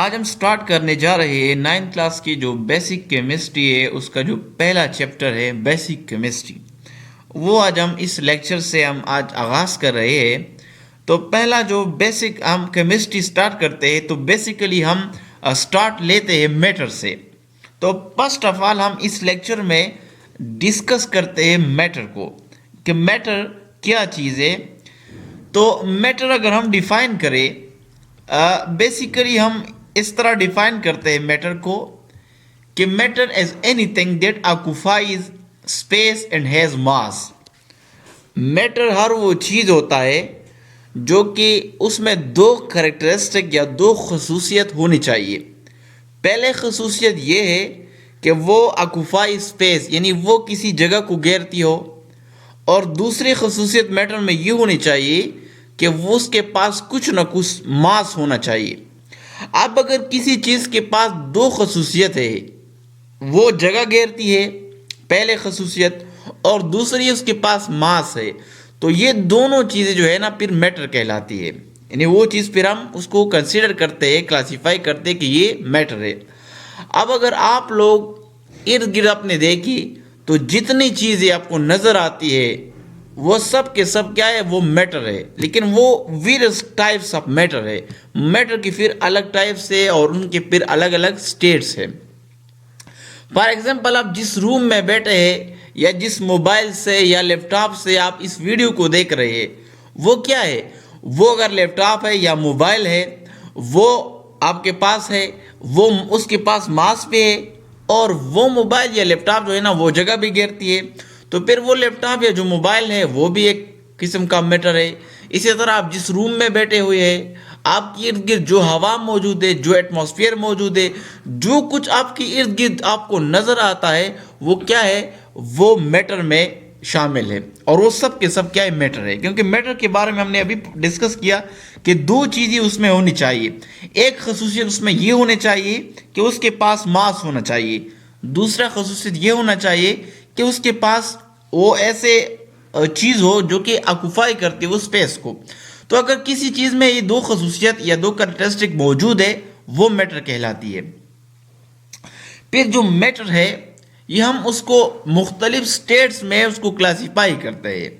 आज हम स्टार्ट करने जा रहे हैं 9th क्लास की जो बेसिक केमिस्ट्री है उसका जो पहला चैप्टर है बेसिक केमिस्ट्री। वो आज हम इस लेक्चर से हम आज आगाज़ कर रहे हैं। तो पहला जो बेसिक हम केमिस्ट्री स्टार्ट करते हैं तो बेसिकली हम स्टार्ट लेते हैं मैटर से। तो फर्स्ट ऑफ ऑल हम इस लेक्चर में डिस्कस करते हैं मैटर को कि मैटर क्या चीज़ है। तो मैटर अगर हम डिफाइन करें बेसिकली हम इस तरह डिफाइन करते हैं मैटर को कि matter as anything that occupies space and has mass. Matter हर वो चीज़ होता है जो कि उसमें दो करेक्टरिस्टिक या दो खसूसियत होनी चाहिए। पहले खसूसियत ये है कि वो ऑक्युपाई स्पेस यानी वो किसी जगह को घेरती हो, और दूसरी खसूसियत मैटर में ये होनी चाहिए कि वो उसके पास कुछ ना कुछ मास होना चाहिए। अब अगर किसी चीज़ के पास दो खसूसियत है, वो जगह घेरती है पहले खसूसियत, और दूसरी उसके पास मास है, तो ये दोनों चीज़ें जो है ना फिर मैटर कहलाती है। यानी वो चीज़ फिर हम उसको कंसीडर करते हैं, क्लासीफाई करते हैं कि ये मैटर है। अब अगर आप लोग इर्द गिर्द अपने देखी तो जितनी चीज़ें आपको नज़र आती है वो सब के सब क्या है, वो मैटर है। लेकिन वो वेरियस टाइप्स ऑफ मैटर है। मैटर की फिर अलग टाइप्स है और उनके फिर अलग अलग स्टेट्स है। फॉर एग्जांपल आप जिस रूम में बैठे हैं या जिस मोबाइल से या लैपटॉप से आप इस वीडियो को देख रहे हैं, वो क्या है, वो अगर लैपटॉप है या मोबाइल है वो आपके पास है, वो उसके पास मास पे है, और वो मोबाइल या लैपटॉप जो है ना वो जगह भी घेरती है। तो फिर वो लैपटॉप या जो मोबाइल है वो भी एक किस्म का मैटर है। इसी तरह आप जिस रूम में बैठे हुए हैं, आपके इर्द गिर्द जो हवा मौजूद है, जो एटमॉस्फेयर मौजूद है, जो कुछ आपके इर्द गिर्द आपको नज़र आता है वो क्या है, वो मैटर में शामिल है। और वो सब के सब क्या है, मैटर है। क्योंकि मैटर के बारे में हमने अभी डिस्कस किया कि दो चीज़ें उसमें होनी चाहिए। एक खसूसियत उसमें ये होनी चाहिए कि उसके पास मास होना चाहिए, दूसरा खसूसियत ये होना चाहिए कि उसके पास वो ऐसे चीज़ हो जो कि ऑक्युपाई करती है वो स्पेस को। तो अगर किसी चीज़ में ये दो खसूसियत या दो कैरेक्टरिस्टिक मौजूद है वो मैटर कहलाती है। फिर जो मैटर है ये हम उसको मुख्तलिफ स्टेट्स में उसको क्लासीफाई करते हैं।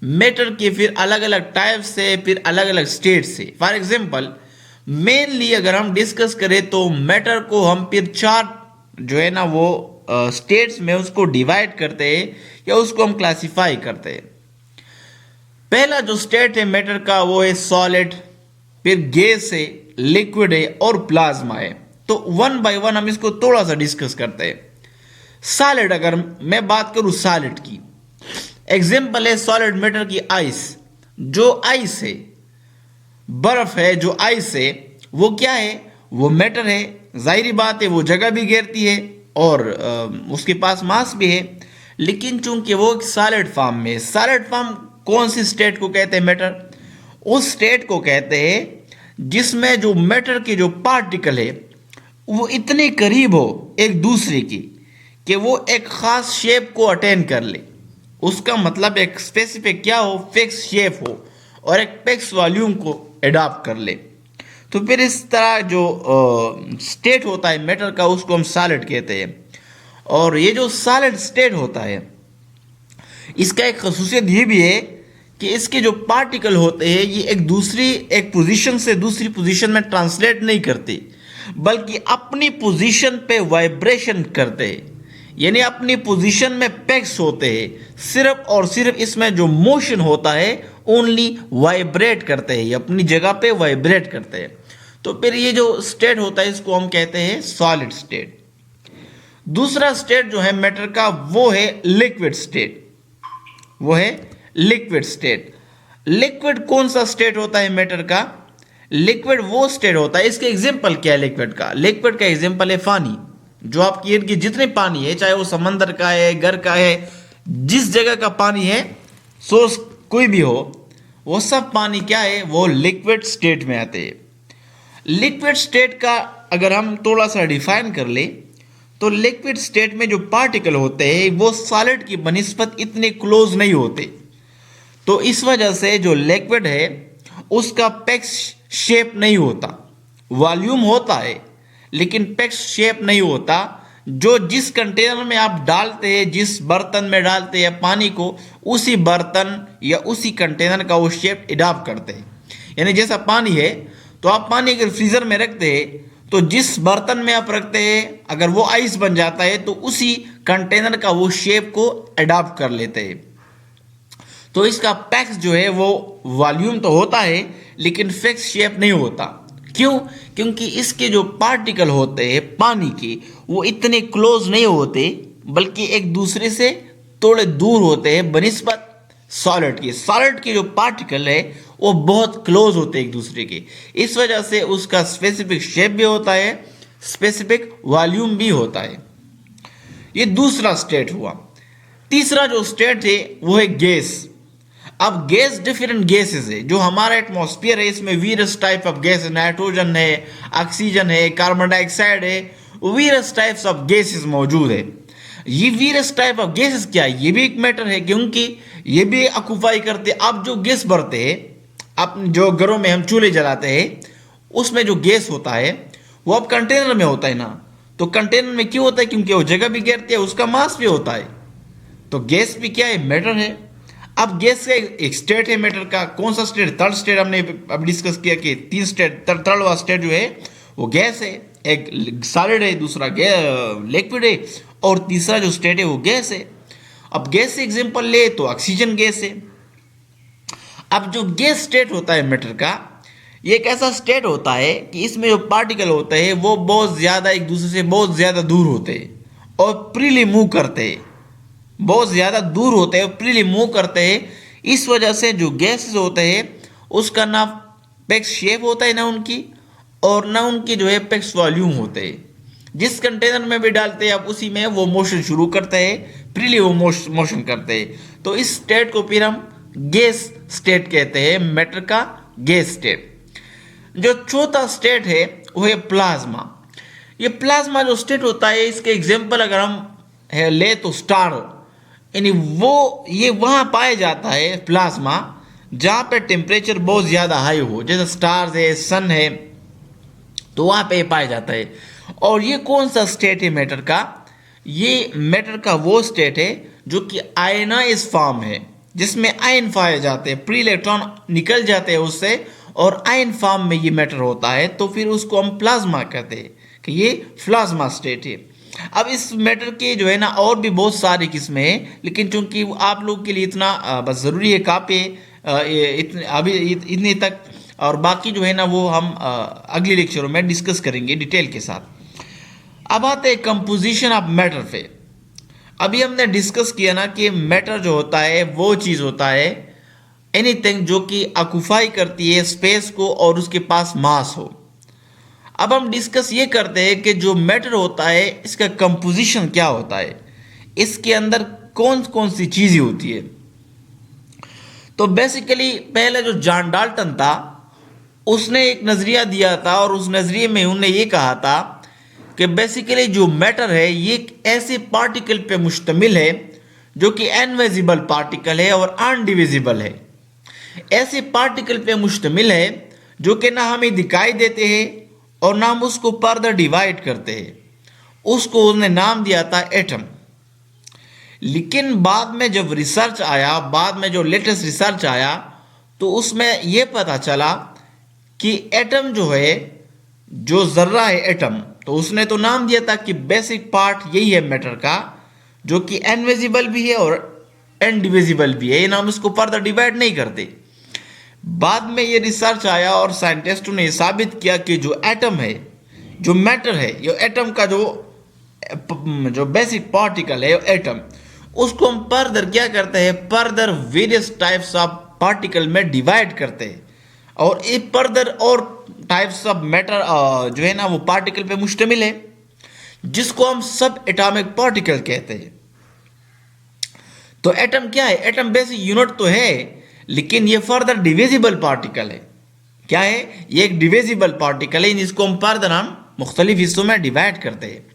मैटर के फिर अलग अलग टाइप्स से, फिर अलग अलग स्टेट्स से। फॉर एग्जांपल मेनली अगर हम डिस्कस करें तो मैटर को हम फिर चार जो है ना वो स्टेट्स में उसको डिवाइड करते हैं या उसको हम क्लासीफाई करते हैं। पहला जो स्टेट है मैटर का वो है सॉलिड, फिर गैस है, लिक्विड है और प्लाज्मा है। तो वन बाय वन हम इसको थोड़ा सा डिस्कस करते हैं। सॉलिड, अगर मैं बात करूं सॉलिड की, एग्जांपल है सॉलिड मैटर की आइस। जो आइस है, बर्फ है, जो आइस है वो क्या है, वो मैटर है। जाहिर बात है वो जगह भी घेरती है और उसके पास मास भी है। लेकिन चूंकि वो एक सॉलिड फॉर्म में, सॉलिड फॉर्म कौन सी स्टेट को कहते हैं, मैटर, उस स्टेट को कहते हैं जिसमें जो मैटर के जो पार्टिकल है वो इतने करीब हो एक दूसरे की कि वो एक खास शेप को अटेन कर ले। उसका मतलब एक स्पेसिफिक क्या हो, फिक्स शेप हो और एक फिक्स वॉल्यूम को एडॉप्ट कर ले। तो फिर इस तरह जो स्टेट होता है मैटर का उसको हम सॉलिड कहते हैं। और ये जो सॉलिड स्टेट होता है इसका एक खसूसियत ये भी है कि इसके जो पार्टिकल होते हैं ये एक पोजीशन से दूसरी पोजीशन में ट्रांसलेट नहीं करते, बल्कि अपनी पोजीशन पे वाइब्रेशन करते हैं। यानी अपनी पोजीशन में फिक्स होते हैं। सिर्फ और सिर्फ इसमें जो मोशन होता है ओनली वाइब्रेट करते हैं, अपनी जगह पे वाइब्रेट करते हैं। तो फिर ये जो स्टेट होता है इसको हम कहते हैं सॉलिड स्टेट। दूसरा स्टेट जो है मैटर का वो है लिक्विड स्टेट। वो है लिक्विड स्टेट। लिक्विड कौन सा स्टेट होता है मैटर का, लिक्विड वो स्टेट होता है, इसके एग्जांपल क्या है लिक्विड का, लिक्विड का एग्जांपल है पानी। जो आपकी इर्द गिर्द जितने पानी है, चाहे वो समंदर का है, घर का है, जिस जगह का पानी है, सोर्स कोई भी हो, वो सब पानी क्या है, वो लिक्विड स्टेट में आते हैं। लिक्विड स्टेट का अगर हम थोड़ा सा डिफाइन कर ले तो लिक्विड स्टेट में जो पार्टिकल होते हैं वो सॉलिड की बनिस्बत इतने क्लोज नहीं होते। तो इस वजह से जो लिक्विड है उसका फिक्स शेप नहीं होता, वॉल्यूम होता है लेकिन पैक्ड शेप नहीं होता। जो जिस कंटेनर में आप डालते हैं, जिस बर्तन में डालते हैं पानी को, उसी बर्तन या उसी कंटेनर का वो शेप अडॉप्ट करते हैं। यानी जैसा पानी है तो आप पानी अगर फ्रीजर में रखते हैं तो जिस बर्तन में आप रखते हैं अगर वो आइस बन जाता है तो उसी कंटेनर का वो शेप को अडॉप्ट कर लेते हैं। तो इसका पैक्स जो है वो वॉल्यूम तो होता है लेकिन फिक्स शेप नहीं होता। क्यों? क्योंकि इसके जो पार्टिकल होते हैं पानी के वो इतने क्लोज नहीं होते, बल्कि एक दूसरे से थोड़े दूर होते हैं बनिस्बत सॉलिड के। सॉलिड के जो पार्टिकल है वो बहुत क्लोज होते हैं एक दूसरे के। इस वजह से उसका स्पेसिफिक शेप भी होता है, स्पेसिफिक वॉल्यूम भी होता है। ये दूसरा स्टेट हुआ। तीसरा जो स्टेट है वो है गैस। अब गैस डिफरेंट गैसेस है। जो हमारा एटमॉस्फेयर है इसमें वेरियस टाइप ऑफ गैस है, नाइट्रोजन है, ऑक्सीजन है, कार्बन डाइऑक्साइड है, वेरियस टाइप्स ऑफ गैसेस मौजूद है। ये वेरियस टाइप ऑफ गैसेस क्या है? ये भी एक मैटर है क्योंकि ये भी ऑक्यूपाई करते हैं। अब जो गैस बढ़ते हैं, अब जो घरों में हम चूल्हे जलाते हैं उसमें जो गैस होता है वो अब कंटेनर में होता है ना। तो कंटेनर में क्यों होता है? क्योंकि वो जगह भी घेरती है, उसका मास भी होता है। तो गैस भी क्या है? मैटर है। अब गैस का एक स्टेट है मैटर का। कौन सा स्टेट? थर्ड स्टेट हमने अब डिस्कस किया कि तीन स्टेट, थर्ड वाला स्टेट जो है वो गैस है। एक सॉलिड है, दूसरा लिक्विड है और तीसरा जो स्टेट है वो गैस है। अब गैस से एग्जांपल ले तो ऑक्सीजन गैस है। अब जो गैस स्टेट होता है मैटर का, ये एक ऐसा स्टेट होता है कि इसमें जो पार्टिकल होते हैं वो बहुत ज़्यादा एक दूसरे से बहुत ज़्यादा दूर होते हैं और फ्रीली मूव करते हैं। बहुत ज़्यादा दूर होते हैं, फ्रीली मूव करते हैं। इस वजह से जो गैसेस होते हैं उसका ना पैक्स शेप होता है ना उनकी, और ना उनकी जो है पैक्स वॉल्यूम होते हैं। जिस कंटेनर में भी डालते हैं आप उसी में वो मोशन शुरू करते हैं, फ्रीली वो मोशन करते हैं। तो इस स्टेट को फिर हम गैस स्टेट कहते हैं, मैटर का गैस स्टेट। जो चौथा स्टेट है वो है प्लाज्मा। ये प्लाज्मा जो स्टेट होता है इसके एग्जांपल अगर हम ले तो स्टार, यानी वो ये वहाँ पाया जाता है प्लाज्मा जहाँ पे टेम्परेचर बहुत ज़्यादा हाई हो, जैसे स्टार्स है, सन है, तो वहाँ पे पाया जाता है। और ये कौन सा स्टेट है मैटर का? ये मैटर का वो स्टेट है जो कि आयनाइज फॉर्म है, जिसमें आयन पाए जाते हैं, फ्री इलेक्ट्रॉन निकल जाते हैं उससे और आयन फॉर्म में ये मैटर होता है। तो फिर उसको हम प्लाज्मा कहते हैं कि ये प्लाज्मा स्टेट है। अब इस मैटर के जो है ना और भी बहुत सारी किस्में हैं, लेकिन चूंकि आप लोग के लिए इतना बस ज़रूरी है काफ़ी अभी इतने तक, और बाकी जो है ना वो हम अगले लेक्चरों में डिस्कस करेंगे डिटेल के साथ। अब आते हैं कंपोजिशन ऑफ मैटर पे। अभी हमने डिस्कस किया ना कि मैटर जो होता है वो चीज़ होता है एनीथिंग जो कि ऑक्यूपाई करती है स्पेस को और उसके पास मास हो। अब हम डिस्कस ये करते हैं कि जो मैटर होता है इसका कंपोजिशन क्या होता है, इसके अंदर कौन कौन सी चीज़ें होती है। तो बेसिकली पहले जो जॉन डाल्टन था उसने एक नज़रिया दिया था और उस नज़रिए में उन्होंने ये कहा था कि बेसिकली जो मैटर है ये एक ऐसे पार्टिकल पे मुश्तमिल है जो कि इनविजिबल पार्टिकल है और अनडिविजिबल है। ऐसे पार्टिकल पे मुश्तमिल है जो कि ना हमें दिखाई देते हैं और ना हम उसको फर्दर डिवाइड करते हैं। उसको उसने नाम दिया था एटम। लेकिन बाद में जब रिसर्च आया, बाद में जो लेटेस्ट रिसर्च आया, तो उसमें यह पता चला कि एटम जो है, जो जर्रा है एटम, तो उसने तो नाम दिया था कि बेसिक पार्ट यही है मैटर का जो कि इनविजिबल भी है और इनडिविजिबल भी है। ये नाम इसको फर्दर डिवाइड नहीं करते। बाद में ये रिसर्च आया और साइंटिस्टों ने साबित किया कि जो एटम है, जो मैटर है, ये एटम का जो बेसिक पार्टिकल है एटम, उसको हम फर्दर क्या करते हैं, further various types of particle में डिवाइड करते हैं और ये फर्दर और टाइप्स ऑफ मैटर जो है ना वो पार्टिकल पे मुश्तमिल है, जिसको हम सब एटॉमिक पार्टिकल कहते हैं। तो एटम क्या है? एटम बेसिक यूनिट तो है लेकिन ये फर्दर डिविजिबल पार्टिकल है। क्या है? ये एक डिविजिबल पार्टिकल है, इसको हम फर्दर हम मुख्तलिफ हिस्सों में डिवाइड करते हैं।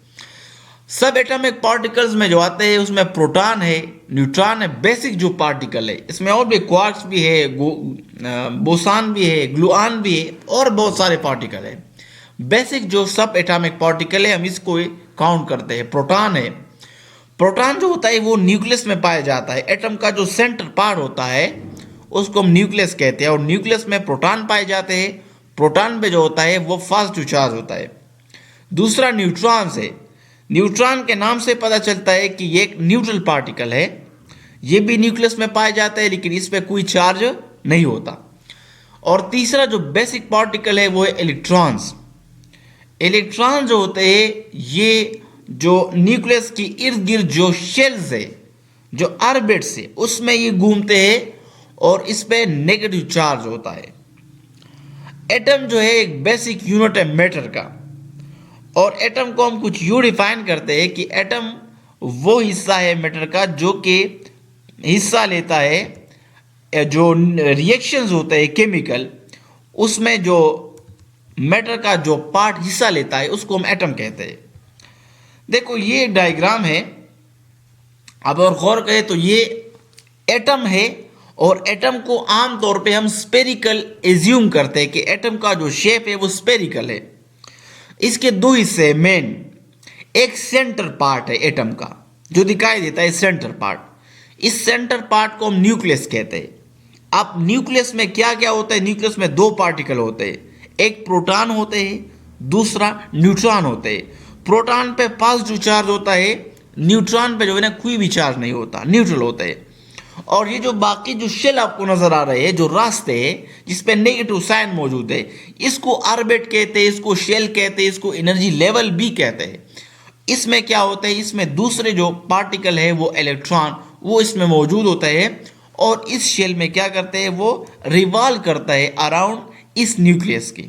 सब एटॉमिक पार्टिकल्स में जो आते हैं उसमें प्रोटॉन है, न्यूट्रॉन है, बेसिक जो पार्टिकल है। इसमें और भी क्वार्क्स भी है, बोसान भी है, ग्लूऑन भी है और बहुत सारे पार्टिकल है। बेसिक जो सब एटॉमिक पार्टिकल है हम इसको काउंट करते हैं। प्रोटॉन है, प्रोटॉन जो होता है वो न्यूक्लियस में पाया जाता है। एटम का जो सेंटर पार्ट होता है उसको हम न्यूक्लियस कहते हैं और न्यूक्लियस में प्रोटॉन पाए जाते हैं। प्रोटॉन पे जो होता है वो पॉजिटिव चार्ज होता है। दूसरा न्यूट्रॉन है। न्यूट्रॉन के नाम से पता चलता है कि ये एक न्यूट्रल पार्टिकल है। ये भी न्यूक्लियस में पाया जाता है लेकिन इस पे कोई चार्ज नहीं होता। और तीसरा जो बेसिक पार्टिकल है वो है इलेक्ट्रॉन्स। इलेक्ट्रॉन जो होते हैं ये जो न्यूक्लियस की इर्द गिर्द जो शेल्स है, जो ऑर्बिट्स है, उसमें ये घूमते हैं और इस पे नेगेटिव चार्ज होता है। एटम जो है एक बेसिक यूनिट है मैटर का, और एटम को हम कुछ यूं डिफाइन करते हैं कि एटम वो हिस्सा है मैटर का जो कि हिस्सा लेता है जो रिएक्शंस होते हैं केमिकल, उसमें जो मैटर का जो पार्ट हिस्सा लेता है उसको हम एटम कहते हैं। देखो ये डायग्राम है, अब और गौर करें तो ये एटम है और एटम को आमतौर पे हम स्पेरिकल एज्यूम करते हैं कि एटम का जो शेप है वो स्पेरिकल है। इसके दो हिस्से हैं मेन। एक सेंटर पार्ट है एटम का जो दिखाई देता है सेंटर पार्ट। इस सेंटर पार्ट को हम न्यूक्लियस कहते हैं। अब न्यूक्लियस में क्या क्या होता है? न्यूक्लियस में दो पार्टिकल होते हैं, एक प्रोटॉन होते हैं, दूसरा न्यूट्रॉन होते हैं। प्रोटॉन पे पॉजिटिव चार्ज होता है, न्यूट्रॉन पे जो है ना कोई भी चार्ज नहीं होता, न्यूट्रल होते हैं। और ये जो बाकी जो शेल आपको नजर आ रहे हैं, जो रास्ते हैं जिसपे नेगेटिव साइन मौजूद है, इसको ऑर्बिट कहते हैं, इसको शेल कहते हैं, इसको एनर्जी लेवल भी कहते हैं। इसमें क्या होता है? इसमें दूसरे जो पार्टिकल है वो इलेक्ट्रॉन वो इसमें मौजूद होता है और इस शेल में क्या करते हैं? वो रिवॉल्व करता है अराउंड इस न्यूक्लियस की।